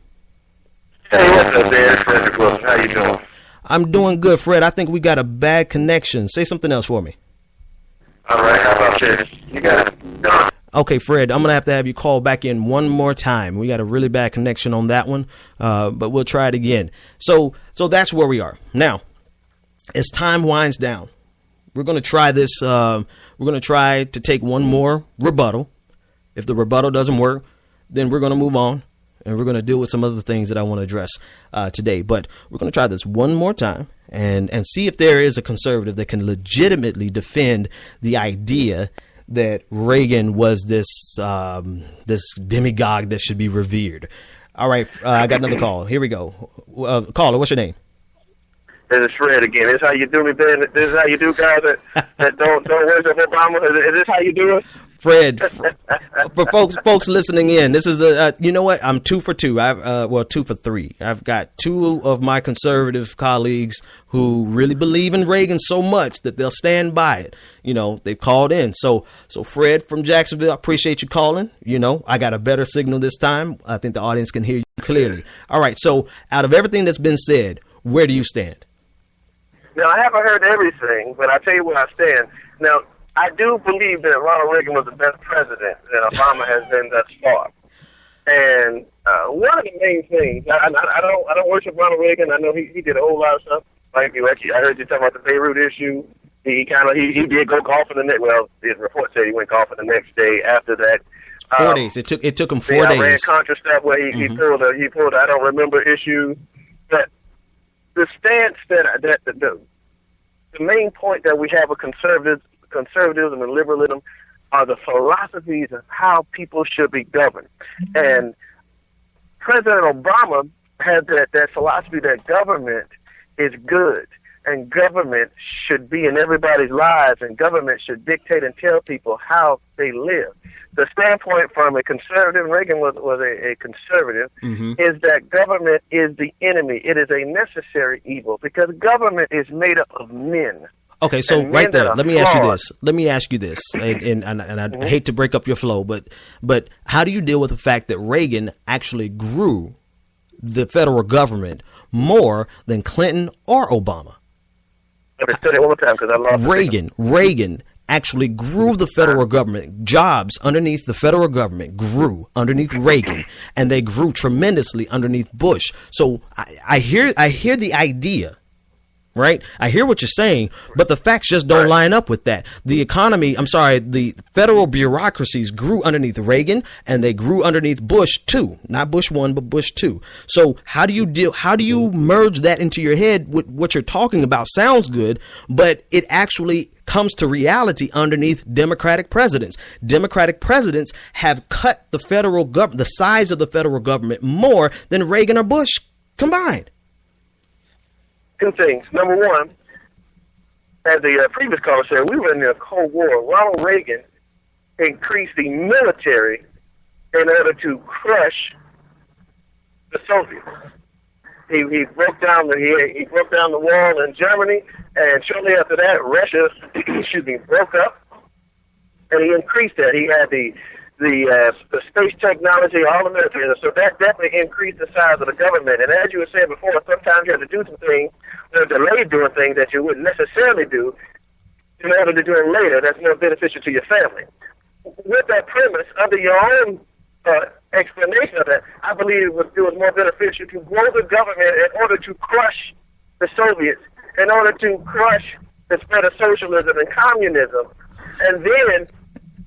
Hey, what's up there, Frederick Wilson? How you doing? I'm doing good, Fred. I think we got a bad connection. Say something else for me. All right, how about this? You got it. Okay, Fred, I'm going to have you call back in one more time. We got a really bad connection on that one, but we'll try it again. So that's where we are. Now, as time winds down, we're going to try this. We're going to try to take one more rebuttal. If the rebuttal doesn't work, then we're going to move on, and we're going to deal with some other things that I want to address today. But we're going to try this one more time and see if there is a conservative that can legitimately defend the idea that Reagan was this demigod that should be revered. All right, I got another call. Here we go. Caller, what's your name? This is Fred again. This is how you do me, Ben. This is how you do guys that don't worship Obama. Is this how you do it? Fred, for folks listening in, this is you know what? I'm 2 for 2. 2 for 3. I've got 2 of my conservative colleagues who really believe in Reagan so much that they'll stand by it. You know, they called in. So Fred from Jacksonville, I appreciate you calling. You know, I got a better signal this time. I think the audience can hear you clearly. All right. So out of everything that's been said, where do you stand? Now, I haven't heard everything, but I'll tell you where I stand. Now, I do believe that Ronald Reagan was the best president that Obama has been thus far. And one of the main things, I don't worship Ronald Reagan. I know he did a whole lot of stuff. Like I heard you talking about the Beirut issue. He did go golfing the next. Well, his report said he went golfing the next day after that. 4 days. It took him 4 days. Iran Contra stuff where he pulled I don't remember issue. But the stance that the main point that we have with conservatism and liberalism are the philosophies of how people should be governed. And President Obama had that philosophy that government is good and government should be in everybody's lives and government should dictate and tell people how they live. The standpoint from a conservative, Reagan was a conservative, is that government is the enemy. It is a necessary evil because government is made up of men. Okay, so right there, let me ask you this, and I hate to break up your flow, but how do you deal with the fact that Reagan actually grew the federal government more than Clinton or Obama? Let me say that one more time because I lost Reagan actually grew the federal government. Jobs underneath the federal government grew underneath Reagan, and they grew tremendously underneath Bush. So I hear the idea. Right. I hear what you're saying, but the facts just don't line up with that. The federal bureaucracies grew underneath Reagan and they grew underneath Bush too, not Bush 1, but Bush 2. So how do you merge that into your head? What you're talking about sounds good, but it actually comes to reality underneath Democratic presidents. Democratic presidents have cut the federal government, the size of the federal government more than Reagan or Bush combined. 2 things. Number one, as the previous caller said, we were in the Cold War. Ronald Reagan increased the military in order to crush the Soviets. He broke down the wall in Germany, and shortly after that, Russia, broke up, and he increased that. He had the space technology, all the military. So that definitely increased the size of the government. And as you were saying before, sometimes you have to do some things, delay doing things that you wouldn't necessarily do in order to do it later. That's more beneficial to your family. With that premise, under your own explanation of that, I believe it was more beneficial to grow the government in order to crush the Soviets, in order to crush the spread of socialism and communism, and then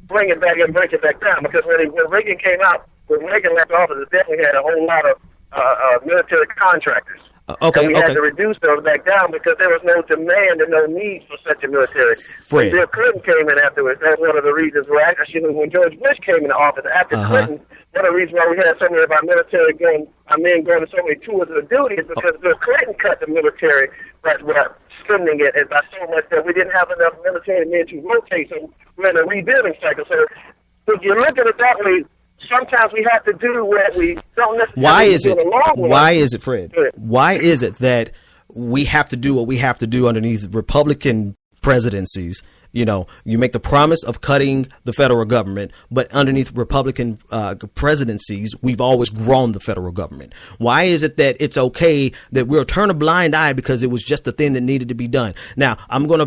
bring it back and break it back down. Because when Reagan came out, when Reagan left office, it definitely had a whole lot of military contractors. And we had to reduce those back down because there was no demand and no need for such a military. When Bill Clinton came in afterwards, that's one of the reasons why, actually, when George Bush came into office after Clinton, one of the reasons why we had so many of our military men going to so many tours of duty is because Bill Clinton cut the military by spending it by so much that we didn't have enough military men to rotate. So we're in a rebuilding cycle. So if you look at it that way, sometimes we have to do what we don't necessarily do in the long run. Why is it, Fred? Why is it that we have to do what we have to do underneath Republican presidencies? You know, you make the promise of cutting the federal government, but underneath Republican presidencies, we've always grown the federal government. Why is it that it's okay that we'll turn a blind eye because it was just the thing that needed to be done? Now, I'm gonna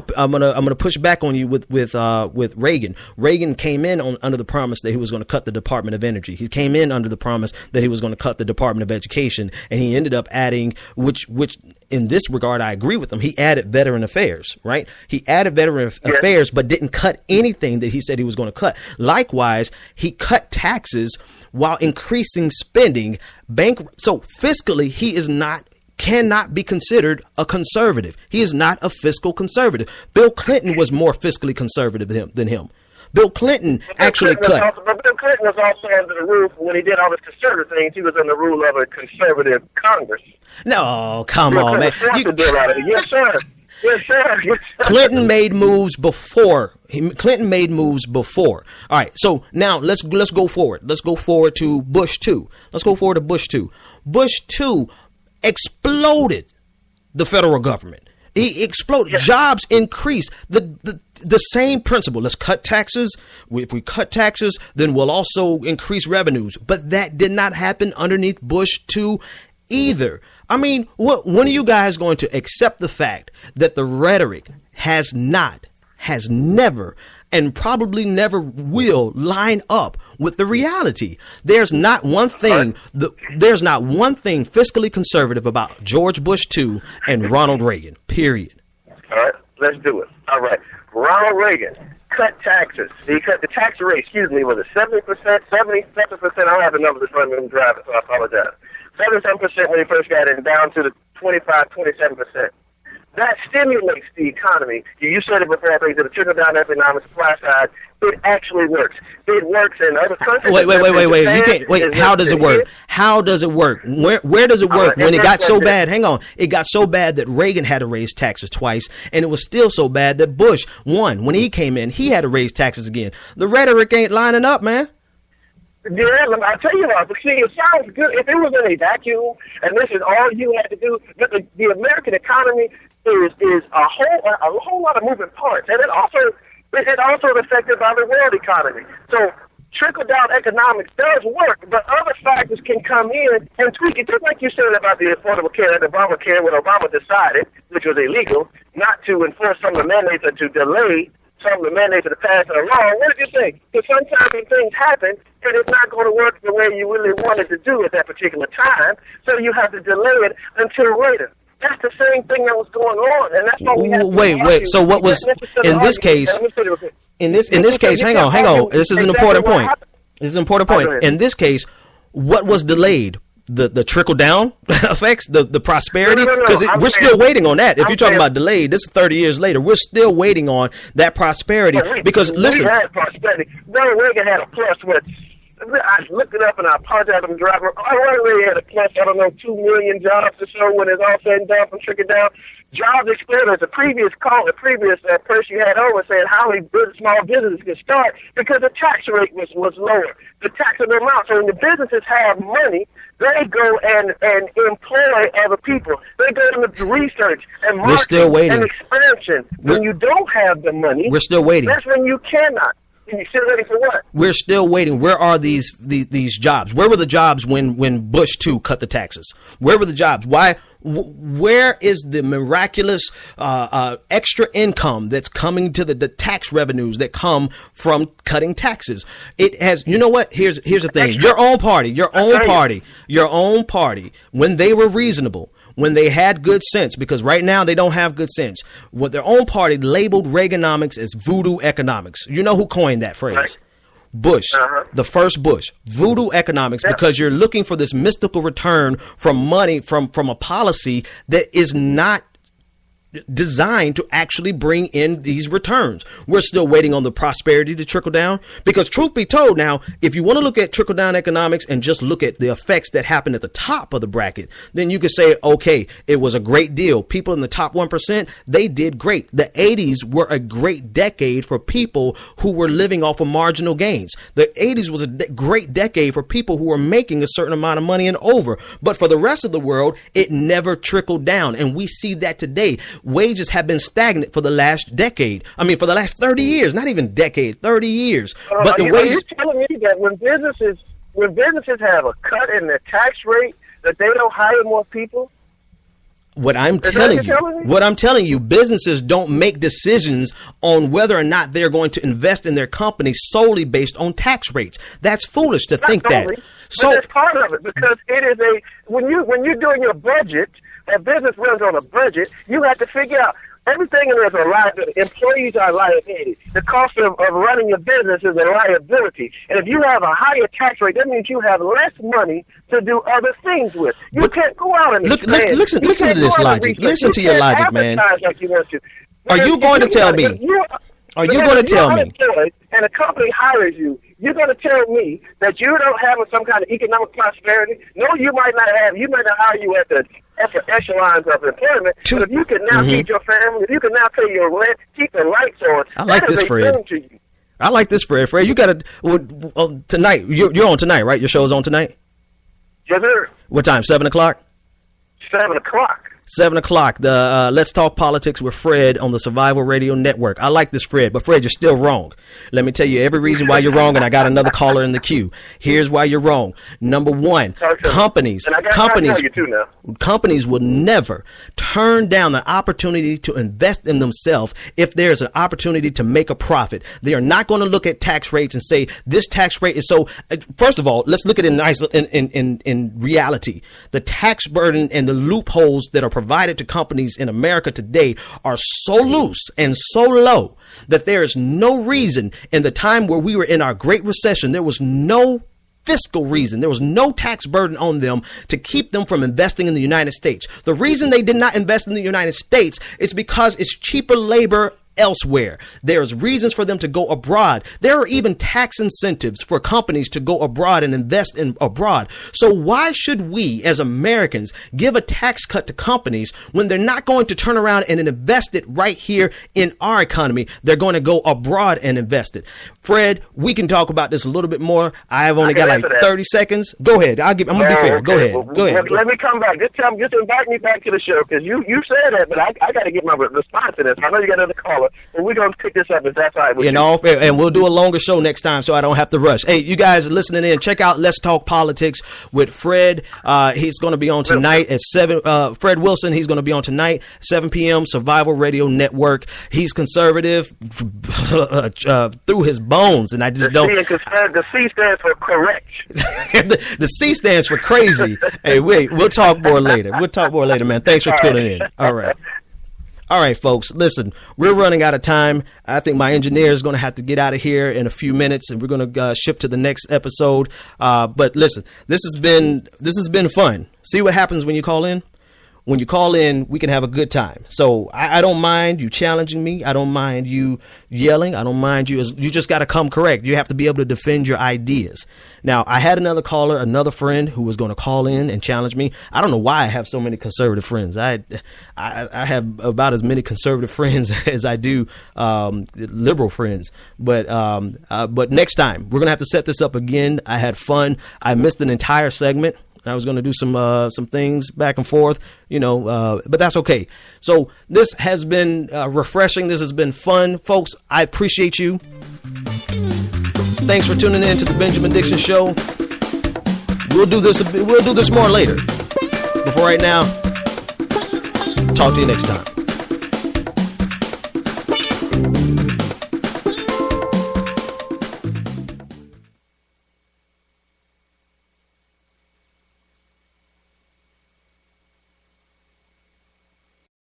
push back on you with Reagan. Reagan came in under the promise that he was going to cut the Department of Energy. He came in under the promise that he was going to cut the Department of Education, and he ended up adding, which in this regard, I agree with him. He added Veteran Affairs, right? He added Veteran Affairs, but didn't cut anything that he said he was going to cut. Likewise, he cut taxes while increasing spending. So fiscally, he cannot be considered a conservative. He is not a fiscal conservative. Bill Clinton was more fiscally conservative than him. Bill Clinton actually cut. But Bill Clinton was also under the rule when he did all his conservative things. He was under the rule of a conservative Congress. No, come on, man. Yes, sir. Yes, sir. Clinton made moves before Clinton made moves before. All right, so now let's go forward. Let's go forward to Bush 2. Bush 2 exploded the federal government. He exploded. Yes. Jobs increased. The same principle. Let's cut taxes. If we cut taxes, then we'll also increase revenues. But that did not happen underneath Bush 2 either. I mean, when are you guys going to accept the fact that the rhetoric has never, and probably never will line up with the reality? There's not one thing fiscally conservative about George Bush 2 and Ronald Reagan, period. All right, let's do it. All right. Ronald Reagan cut taxes. He cut the tax rate, was it 70%, 77%? I don't have the numbers in front of me. I'm driving, so I apologize. 77% when he first got in, down to the 27%. That stimulates the economy. You said it before, I think, that the trickle-down economics supply side, it actually works. It works in other countries. Wait. You can't, wait, how does it work? How does it work? Where does it work? When it got so bad, hang on, it got so bad that Reagan had to raise taxes twice, and it was still so bad that Bush, when he came in, he had to raise taxes again. The rhetoric ain't lining up, man. Yeah, I'll tell you what, but see, it sounds good. If it was in a vacuum, and this is all you had to do, but the American economy is a whole lot of moving parts, and it also is affected by the world economy. So trickle-down economics does work, but other factors can come in and tweak it, just like you said about the Affordable Care and Obamacare when Obama decided, which was illegal, not to enforce some of the mandates or to delay some of the mandates of the past and the law. What did you say? Because sometimes when things happen, and it's not going to work the way you really wanted to do at that particular time, so you have to delay it until later. That's the same thing that was going on, and that's why we have to wait. So what was in this case? In this case, hang on. This is an important point. In this case, what was delayed? The trickle down effects, the prosperity, because we're still waiting on that. If you're talking about delayed, this is 30 years later. We're still waiting on that prosperity because listen, had prosperity. Ronald Reagan had a plus with. I looked it up and I apologize. I'm driving. Ronald Reagan had a plus. 2 million jobs or so when it's all said and done from trickle down. Jobs exploded. The previous person you had over saying how many small businesses can start because the tax rate was lower. The taxable amount. So when the businesses have money, they go and employ other people. They go into research and marketing and expansion. When you don't have the money, we're still waiting. That's when you cannot. And you're still waiting for what? We're still waiting. Where are these jobs? Where were the jobs when Bush 2 cut the taxes? Where were the jobs? Why? Where is the miraculous extra income that's coming to the tax revenues that come from cutting taxes? It has. You know what? Here's the thing. Your own party. When they were reasonable, when they had good sense, because right now they don't have good sense. What their own party labeled Reaganomics as voodoo economics. You know who coined that phrase? Right. Bush, the first Bush, voodoo economics, because you're looking for this mystical return from money from a policy that is not designed to actually bring in these returns. We're still waiting on the prosperity to trickle down, because truth be told, now, if you want to look at trickle down economics and just look at the effects that happen at the top of the bracket, then you could say, okay, it was a great deal. People in the top 1%, they did great. The 80s were a great decade for people who were living off of marginal gains. The 80s was a great decade for people who were making a certain amount of money and over. But for the rest of the world, it never trickled down. And we see that today. Wages have been stagnant for the last decade. I mean, for the last 30 years, not even decade, 30 years. But the wages. You're telling me that when businesses have a cut in their tax rate, that they don't hire more people? What I'm telling you, businesses don't make decisions on whether or not they're going to invest in their company solely based on tax rates. That's foolish to think that. So that's part of it, because it is when you're doing your budget. A business runs on a budget. You have to figure out everything in there is a liability. Employees are a liability. The cost of running your business is a liability. And if you have a higher tax rate, that means you have less money to do other things with. You can't go out and listen to this logic. Listen to your logic, man. Like you want to. Are you going to tell me? Are you going to tell me? And a company hires you. you're going to tell me that you don't have some kind of economic prosperity? No, you might not have. You might not hire you at the upper echelons of employment. But if you can now feed your family, if you can now pay your rent, keep the lights on, I like this, Fred. I like this, Fred. Fred, you got to tonight. You're on tonight, right? Your show is on tonight. Yes, sir. What time? 7 o'clock. 7 o'clock. 7 o'clock, the Let's Talk Politics with Fred on the Survival Radio Network. I like this, Fred, but Fred, you're still wrong. Let me tell you every reason why you're wrong, and I got another caller in the queue. Here's why you're wrong. Number one, companies will never turn down the opportunity to invest in themselves if there's an opportunity to make a profit. They are not going to look at tax rates and say this tax rate is so. First of all, let's look at it in reality. The tax burden and the loopholes that are provided to companies in America today are so loose and so low that there is no reason. In the time where we were in our Great Recession, there was no fiscal reason. There was no tax burden on them to keep them from investing in the United States. The reason they did not invest in the United States is because it's cheaper labor elsewhere. There's reasons for them to go abroad. There are even tax incentives for companies to go abroad and invest in abroad. So why should we as Americans give a tax cut to companies when they're not going to turn around and invest it right here in our economy? They're going to go abroad and invest it. Fred, we can talk about this a little bit more. I've only got like 30 seconds. Go ahead. I'm going to be fair. Go ahead. Go ahead. Let me come back. Just invite me back to the show, because you said that, but I got to get my response to this. I know you got another caller. But we're going to pick this up if that's all right with you. And we'll do a longer show next time so I don't have to rush. Hey, you guys listening in, check out Let's Talk Politics with Fred. He's going to be on tonight at 7. Fred Wilson, he's going to be on tonight, 7 p.m., Survival Radio Network. He's conservative through his bones, and I just don't. The C stands for correct. the C stands for crazy. Hey, wait, we'll talk more later. Man. Thanks for tuning in. All right. All right, folks, listen, we're running out of time. I think my engineer is going to have to get out of here in a few minutes, and we're going to shift to the next episode. But listen, this has been fun. See what happens when you call in? When you call in, we can have a good time. So I don't mind you challenging me. I don't mind you yelling. I don't mind you. You just got to come correct. You have to be able to defend your ideas. Now, I had another caller, another friend who was going to call in and challenge me. I don't know why I have so many conservative friends. I have about as many conservative friends as I do liberal friends. But next time, we're going to have to set this up again. I had fun. I missed an entire segment. I was going to do some things back and forth, but that's okay. So this has been refreshing. This has been fun, folks. I appreciate you. Thanks for tuning in to the Benjamin Dixon Show. We'll do this more later. But for right now, talk to you next time.